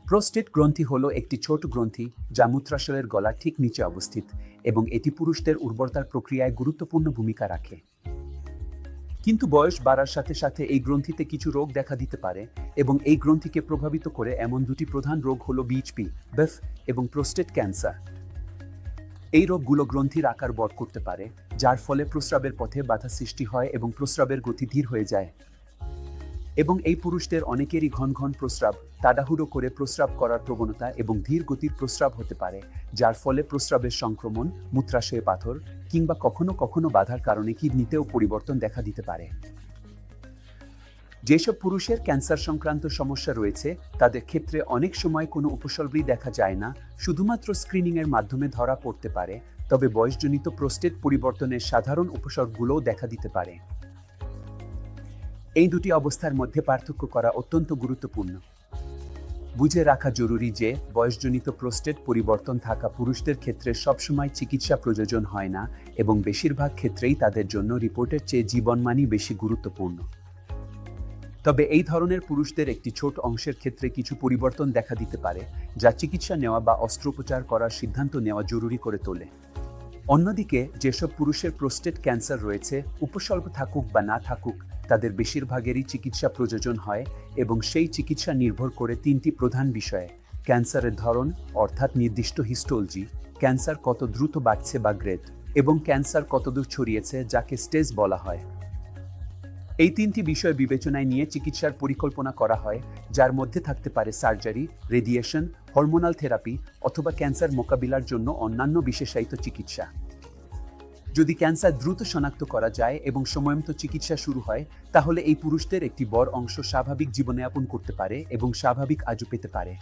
Prostate গ্রন্থি হলো একটি ছোট গ্রন্থি যা মূত্রাশয়ের গলার ঠিক নিচে অবস্থিত এবং এটি পুরুষদের উর্বরতার প্রক্রিয়ায় গুরুত্বপূর্ণ ভূমিকা রাখে। কিন্তু বয়স বাড়ার সাথে সাথে এই গ্রন্থিতে কিছু রোগ দেখা দিতে পারে এবং এই গ্রন্থিকে প্রভাবিত করে এমন দুটি প্রধান রোগ হলো বিএইচপি, বেফ এবং প্রোস্টেট ক্যান্সার। এই রোগগুলো গ্রন্থির আকার বড় করতে পারে, যার ফলে প্রস্রাবের পথে বাধা সৃষ্টি হয় এবং প্রস্রাবের গতি ধীর হয়ে যায়। এবং এই পুরুষদের অনেকেরই ঘন ঘন প্রস্রাব, তাড়াহুড়ো করে প্রস্রাব করার প্রবণতা এবং ধীর গতির প্রস্রাব হতে পারে, যার ফলে প্রস্রাবের সংক্রমণ, মূত্রাশয়ে পাথর কিংবা কখনো কখনো বাধার কারণে কিডনিতেও পরিবর্তন দেখা দিতে পারে। যেসব পুরুষের ক্যান্সার সংক্রান্ত সমস্যা রয়েছে তাদের ক্ষেত্রে অনেক সময় কোনো উপসর্গই দেখা যায় না, শুধুমাত্র স্ক্রিনিংয়ের মাধ্যমে ধরা পড়তে পারে, তবে বয়সজনিত প্রোস্টেট পরিবর্তনের সাধারণ উপসর্গগুলোও দেখা দিতে পারে। এই দুটি অবস্থার মধ্যে পার্থক্য করা অত্যন্ত গুরুত্বপূর্ণ। বুঝে রাখা জরুরি যে বয়সজনিত প্রোস্টেট পরিবর্তন থাকা পুরুষদের ক্ষেত্রে সবসময় চিকিৎসা প্রয়োজন হয় না এবং বেশিরভাগ ক্ষেত্রেই তাদের জন্য রিপোর্টের চেয়ে জীবনমানই বেশি গুরুত্বপূর্ণ। তবে এই ধরনের পুরুষদের একটি ছোট অংশের ক্ষেত্রে কিছু পরিবর্তন দেখা দিতে পারে, যা চিকিৎসা নেওয়া বা অস্ত্রোপচার করার সিদ্ধান্ত নেওয়া জরুরি করে তোলে। অন্যদিকে যেসব পুরুষের প্রোস্টেট ক্যান্সার রয়েছে, উপসর্গ থাকুক বা না থাকুক, তাদের বেশিরভাগেরই চিকিৎসা প্রয়োজন হয় এবং সেই চিকিৎসা নির্ভর করে তিনটি প্রধান বিষয়ে: ক্যান্সারের ধরন অর্থাৎ নির্দিষ্ট হিস্টোলজি, ক্যান্সার কত দ্রুত বাড়ছে বা গ্রেড, এবং ক্যান্সার কতদূর ছড়িয়েছে যাকে স্টেজ বলা হয়। এই তিনটি বিষয় বিবেচনায় নিয়ে চিকিৎসার পরিকল্পনা করা হয়, যার মধ্যে থাকতে পারে সার্জারি, রেডিয়েশন, হরমোনাল থেরাপি অথবা ক্যান্সার মোকাবিলার জন্য অন্যান্য বিশেষায়িত চিকিৎসা। যদি ক্যান্সার দ্রুত শনাক্ত করা যায় এবং সময়মতো চিকিৎসা শুরু হয়, তাহলে এই পুরুষদের একটি বড় অংশ স্বাভাবিক জীবনযাপন করতে পারে এবং স্বাভাবিক আয়ু পেতে পারে।